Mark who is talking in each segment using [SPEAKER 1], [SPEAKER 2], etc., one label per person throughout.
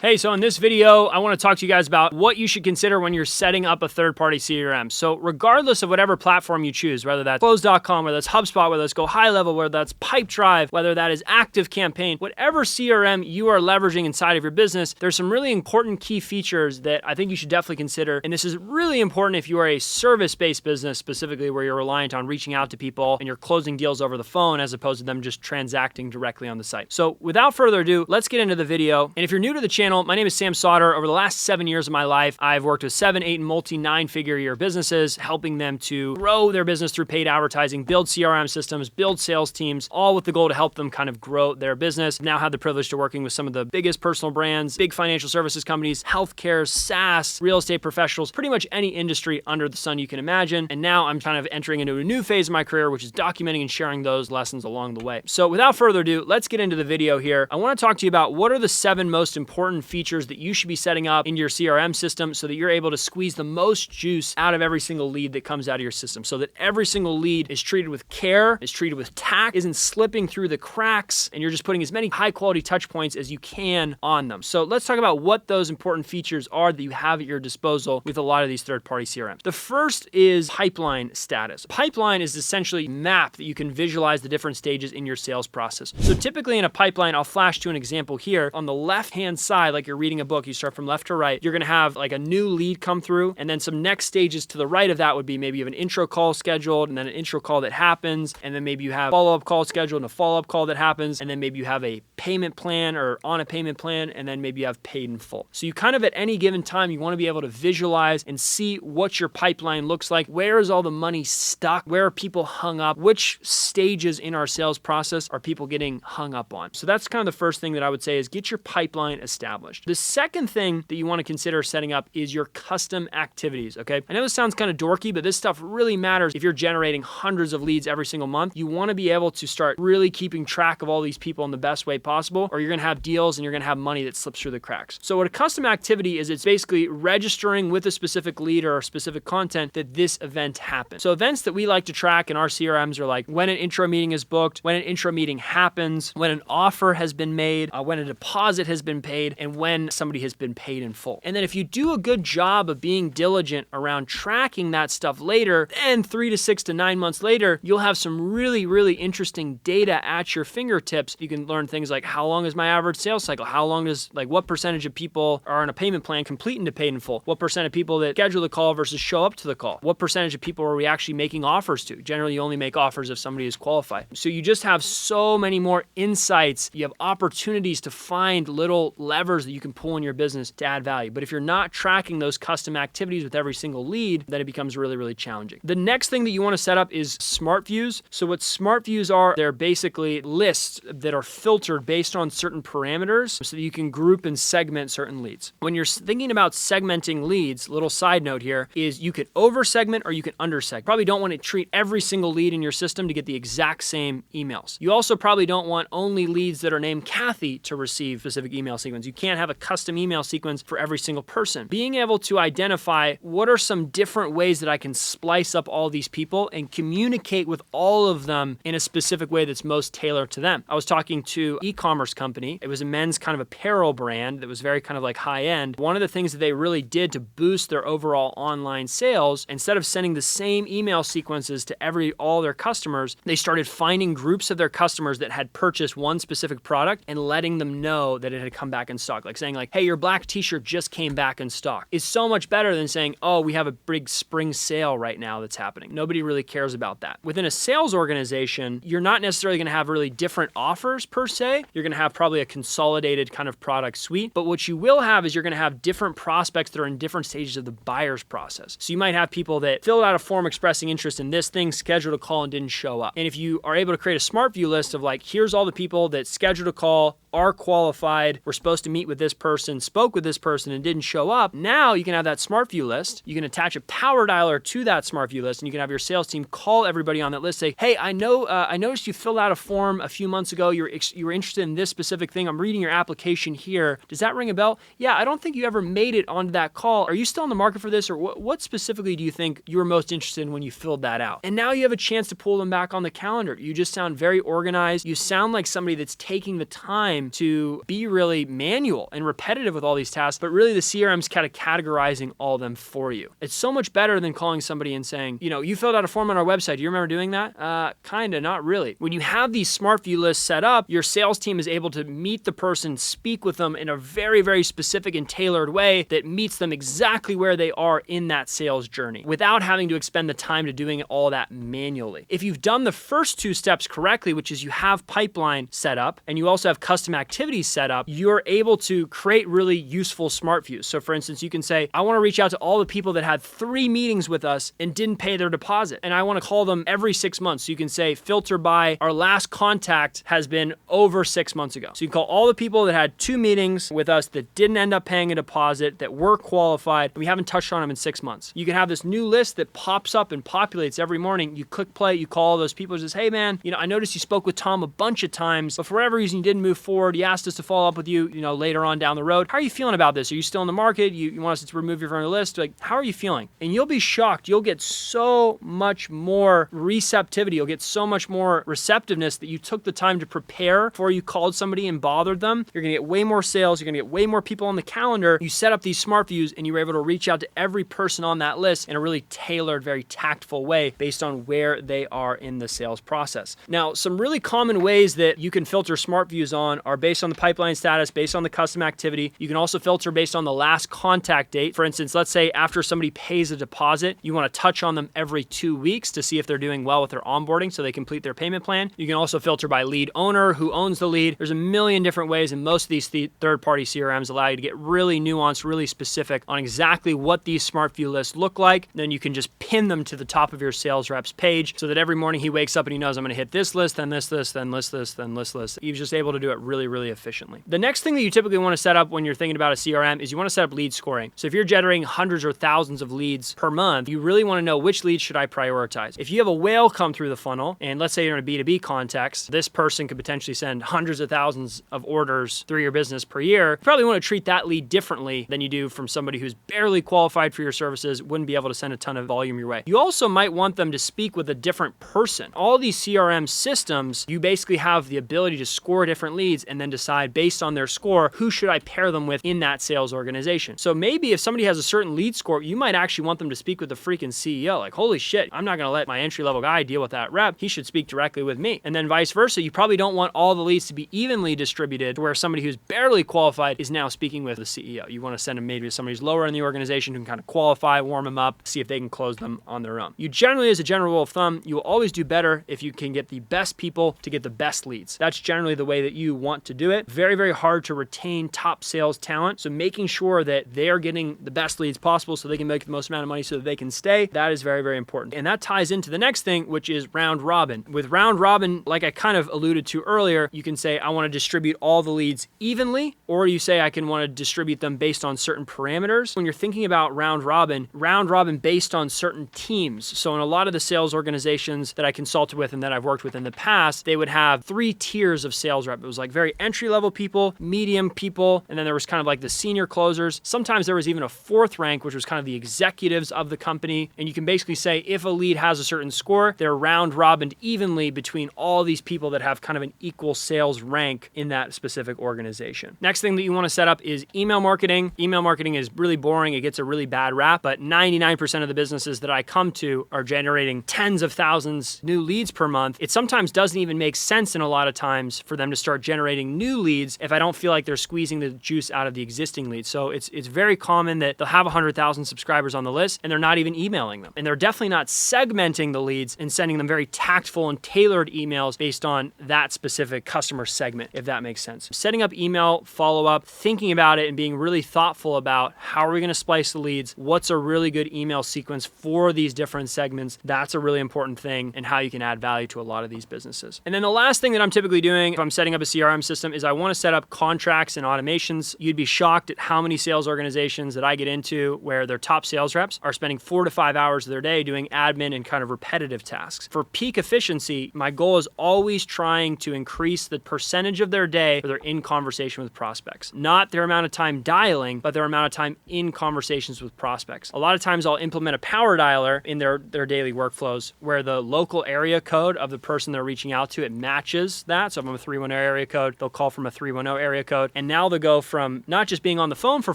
[SPEAKER 1] Hey, so in this video, I want to talk to you guys about what you should consider when you're setting up a third-party CRM. So regardless of whatever platform you choose, whether that's Close.com, whether that's HubSpot, whether that's Go High Level, whether that's Pipedrive, whether that is ActiveCampaign, whatever CRM you are leveraging inside of your business, there's some really important key features that I think you should definitely consider. And this is really important if you are a service-based business, specifically where you're reliant on reaching out to people and you're closing deals over the phone as opposed to them just transacting directly on the site. So without further ado, let's get into the video. And if you're new to the channel, my name is Sam Sauter. Over the last 7 years of my life, I've worked with 7, 8, and multi-9-figure-year businesses, helping them to grow their business through paid advertising, build CRM systems, build sales teams, all with the goal to help them kind of grow their business. I've now had the privilege to working with some of the biggest personal brands, big financial services companies, healthcare, SaaS, real estate professionals, pretty much any industry under the sun you can imagine. And now I'm kind of entering into a new phase of my career, which is documenting and sharing those lessons along the way. So without further ado, let's get into the video here. I want to talk to you about what are the 7 most important features that you should be setting up in your CRM system so that you're able to squeeze the most juice out of every single lead that comes out of your system, so that every single lead is treated with care, is treated with tact, isn't slipping through the cracks, and you're just putting as many high quality touch points as you can on them. So let's talk about what those important features are that you have at your disposal with a lot of these third-party CRMs. The first is pipeline status. Pipeline is essentially a map that you can visualize the different stages in your sales process. So typically in a pipeline, I'll flash to an example here. On the left-hand side, like you're reading a book, you start from left to right, you're gonna have like a new lead come through, and then some next stages to the right of that would be maybe you have an intro call scheduled, and then an intro call that happens, and then maybe you have a follow-up call scheduled and a follow-up call that happens, and then maybe you have a payment plan or on a payment plan, and then maybe you have paid in full. So you kind of at any given time, you wanna be able to visualize and see what your pipeline looks like. Where is all the money stuck? Where are people hung up? Which stages in our sales process are people getting hung up on? So that's kind of the first thing that I would say is get your pipeline established. The second thing that you want to consider setting up is your custom activities, okay? I know this sounds kind of dorky, but this stuff really matters if you're generating hundreds of leads every single month. You want to be able to start really keeping track of all these people in the best way possible, or you're going to have deals and you're going to have money that slips through the cracks. So what a custom activity is, it's basically registering with a specific lead or specific content that this event happened. So events that we like to track in our CRMs are like when an intro meeting is booked, when an intro meeting happens, when an offer has been made, when a deposit has been paid, and when somebody has been paid in full. And then if you do a good job of being diligent around tracking that stuff later, then 3 to 6 to 9 months later, you'll have some really, really interesting data at your fingertips. You can learn things like how long is my average sales cycle? How long does, like what percentage of people are on a payment plan complete into paid in full? What percent of people that schedule the call versus show up to the call? What percentage of people are we actually making offers to? Generally, you only make offers if somebody is qualified. So you just have so many more insights. You have opportunities to find little levers that you can pull in your business to add value. But if you're not tracking those custom activities with every single lead, then it becomes really, really challenging. The next thing that you want to set up is smart views. So what smart views are, they're basically lists that are filtered based on certain parameters so that you can group and segment certain leads. When you're thinking about segmenting leads, little side note here is you could over segment or you can under segment. Probably don't want to treat every single lead in your system to get the exact same emails. You also probably don't want only leads that are named Kathy to receive specific email sequence. You can't have a custom email sequence for every single person. Being able to identify what are some different ways that I can splice up all these people and communicate with all of them in a specific way that's most tailored to them. I was talking to an e-commerce company. It was a men's kind of apparel brand that was very kind of like high end. One of the things that they really did to boost their overall online sales, instead of sending the same email sequences to all their customers, they started finding groups of their customers that had purchased one specific product and letting them know that it had come back in stock. Like saying like, hey, your black t-shirt just came back in stock. It's so much better than saying, oh, we have a big spring sale right now that's happening. Nobody really cares about that. Within a sales organization, you're not necessarily gonna have really different offers per se. You're gonna have probably a consolidated kind of product suite, but what you will have is you're gonna have different prospects that are in different stages of the buyer's process. So you might have people that filled out a form expressing interest in this thing, scheduled a call and didn't show up. And if you are able to create a smart view list of like, here's all the people that scheduled a call, are qualified, we're supposed to meet with this person, spoke with this person and didn't show up. Now you can have that smart view list. You can attach a power dialer to that smart view list and you can have your sales team call everybody on that list, say, hey, I noticed you filled out a form a few months ago. You were interested in this specific thing. I'm reading your application here. Does that ring a bell? Yeah, I don't think you ever made it onto that call. Are you still in the market for this? Or what specifically do you think you were most interested in when you filled that out? And now you have a chance to pull them back on the calendar. You just sound very organized. You sound like somebody that's taking the time to be really manual manual and repetitive with all these tasks, but really the CRM's kind of categorizing all of them for you. It's so much better than calling somebody and saying, you filled out a form on our website. Do you remember doing that? Kinda, not really. When you have these smart view lists set up, your sales team is able to meet the person, speak with them in a very, very specific and tailored way that meets them exactly where they are in that sales journey without having to expend the time to doing all that manually. If you've done the first two steps correctly, which is you have pipeline set up and you also have custom activities set up, you're able to create really useful smart views. So for instance, you can say, I want to reach out to all the people that had 3 meetings with us and didn't pay their deposit. And I want to call them every 6 months. So you can say, filter by our last contact has been over 6 months ago. So you can call all the people that had 2 meetings with us that didn't end up paying a deposit, that were qualified, and we haven't touched on them in 6 months. You can have this new list that pops up and populates every morning. You click play, you call those people and says, hey man, I noticed you spoke with Tom a bunch of times, but for whatever reason you didn't move forward. You asked us to follow up with you, later on down the road. How are you feeling about this? Are you still in the market? You want us to remove you from the list? Like, how are you feeling? And you'll be shocked. You'll get so much more receptivity. You'll get so much more receptiveness that you took the time to prepare before you called somebody and bothered them. You're going to get way more sales. You're going to get way more people on the calendar. You set up these smart views and you were able to reach out to every person on that list in a really tailored, very tactful way based on where they are in the sales process. Now, some really common ways that you can filter smart views on are based on the pipeline status, based on the custom activity. You can also filter based on the last contact date. For instance, let's say after somebody pays a deposit, you want to touch on them every 2 weeks to see if they're doing well with their onboarding so they complete their payment plan. You can also filter by lead owner, who owns the lead. There's a million different ways, and most of these third-party CRMs allow you to get really nuanced, really specific on exactly what these smart view lists look like. Then you can just pin them to the top of your sales rep's page so that every morning he wakes up and he knows I'm going to hit this list, then this list, then this list, then this list. He's just able to do it really, really efficiently. The next thing that you typically want to set up when you're thinking about a CRM is you want to set up lead scoring. So if you're generating hundreds or thousands of leads per month, you really want to know which leads should I prioritize. If you have a whale come through the funnel, and let's say you're in a B2B context, this person could potentially send hundreds of thousands of orders through your business per year. You probably want to treat that lead differently than you do from somebody who's barely qualified for your services, wouldn't be able to send a ton of volume your way. You also might want them to speak with a different person. All these CRM systems, you basically have the ability to score different leads and then decide based on their score, who should I pair them with in that sales organization. So maybe if somebody has a certain lead score, you might actually want them to speak with the freaking CEO. Like, holy shit, I'm not going to let my entry-level guy deal with that rep. He should speak directly with me. And then vice versa, you probably don't want all the leads to be evenly distributed to where somebody who's barely qualified is now speaking with the CEO. You want to send them maybe to somebody who's lower in the organization who can kind of qualify, warm them up, see if they can close them on their own. You generally, as a general rule of thumb, you will always do better if you can get the best people to get the best leads. That's generally the way that you want to do it. Very, very hard to retain top sales talent. So making sure that they're getting the best leads possible so they can make the most amount of money so that they can stay, that is very, very important. And that ties into the next thing, which is round robin. With round robin, like I kind of alluded to earlier, you can say, I want to distribute all the leads evenly, or you say I can want to distribute them based on certain parameters. When you're thinking about round robin based on certain teams. So in a lot of the sales organizations that I consulted with and that I've worked with in the past, they would have 3 tiers of sales rep. It was like very entry-level people, medium people, and then there was kind of like the senior closers. Sometimes there was even a 4th rank, which was kind of the executives of the company. And you can basically say if a lead has a certain score, they're round robined evenly between all these people that have kind of an equal sales rank in that specific organization. Next thing that you want to set up is email marketing. Email marketing is really boring. It gets a really bad rap, but 99% of the businesses that I come to are generating tens of thousands new leads per month. It sometimes doesn't even make sense in a lot of times for them to start generating new leads if I don't feel like they're squeezing the juice out of the existing leads. So it's very common that they'll have 100,000 subscribers on the list and they're not even emailing them. And they're definitely not segmenting the leads and sending them very tactful and tailored emails based on that specific customer segment, if that makes sense. Setting up email follow-up, thinking about it and being really thoughtful about how are we going to splice the leads, what's a really good email sequence for these different segments, that's a really important thing, and how you can add value to a lot of these businesses. And then the last thing that I'm typically doing if I'm setting up a CRM system is I want to set up contracts and automations. You'd be shocked at how many sales organizations that I get into where their top sales reps are spending 4 to 5 hours of their day doing admin and kind of repetitive tasks. For peak efficiency, my goal is always trying to increase the percentage of their day where they're in conversation with prospects. Not their amount of time dialing, but their amount of time in conversations with prospects. A lot of times I'll implement a power dialer in their daily workflows where the local area code of the person they're reaching out to, it matches that. So if I'm a 310 area code, they'll call from a 310 area code. And now they'll go from not just being on the phone for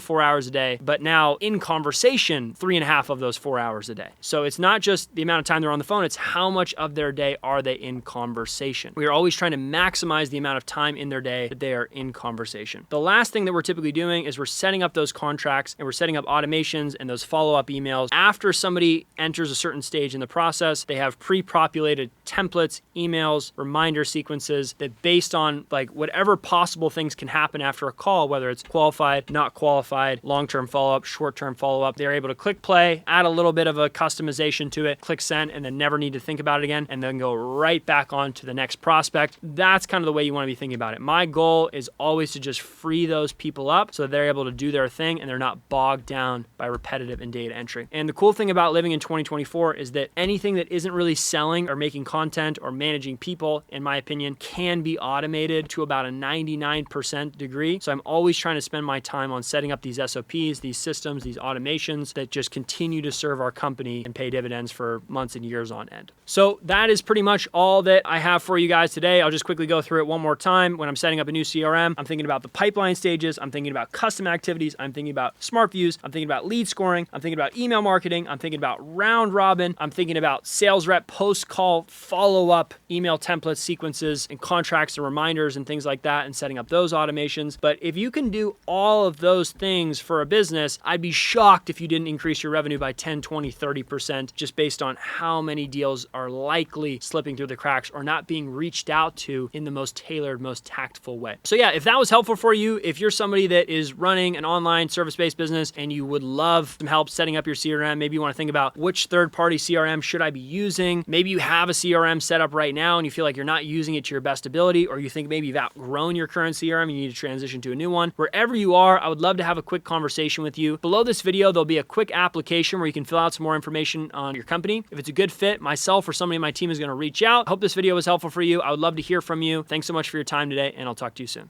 [SPEAKER 1] 4 hours a day, but now in conversation 3.5 of those 4 hours a day. So it's not just the amount of time they're on the phone, it's how much of their day are they in conversation. We are always trying to maximize the amount of time in their day that they are in conversation. The last thing that we're typically doing is we're setting up those contracts and we're setting up automations and those follow-up emails. After somebody enters a certain stage in the process, they have pre-populated templates, emails, reminder sequences that based on like whatever possible things can happen after a call, whether it's qualified, not qualified, long-term follow-up, short-term follow-up, they're able to click play, add a little bit of a customization to it, click send, and then never need to think about it again, and then go right back on to the next prospect. That's kind of the way you want to be thinking about it. My goal is always to just free those people up so they're able to do their thing and they're not bogged down by repetitive and data entry. And the cool thing about living in 2024 is that anything that isn't really selling or making content or managing people, in my opinion, can be automated to about a 99% degree. So I'm always trying to spend my time on setting up these SOPs, these systems, these automations that just continue to serve our company and pay dividends for months and years on end. So that is pretty much all that I have for you guys today. I'll just quickly go through it one more time. When I'm setting up a new CRM, I'm thinking about the pipeline stages. I'm thinking about custom activities. I'm thinking about smart views. I'm thinking about lead scoring. I'm thinking about email marketing. I'm thinking about round robin. I'm thinking about sales rep post-call follow-up email templates, sequences, and contracts and reminders and things like that, and setting up those automations. But if you can do all of those things for a business, I'd be shocked if you didn't increase your revenue by 10, 20, 30% just based on how many deals are likely slipping through the cracks or not being reached out to in the most tailored, most tactful way. So yeah, if that was helpful for you, if you're somebody that is running an online service-based business and you would love some help setting up your CRM, maybe you want to think about which third-party CRM should I be using. Maybe you have a CRM set up right now and you feel like you're not using it to your best ability, or you think maybe you've outgrown your current CRM and you need to transition to a new one. Wherever you are, I would love to have a quick conversation with you. Below this video, there'll be a quick application where you can fill out some more information on your company. If it's a good fit, myself or somebody in my team is going to reach out. I hope this video was helpful for you. I would love to hear from you. Thanks so much for your time today, and I'll talk to you soon.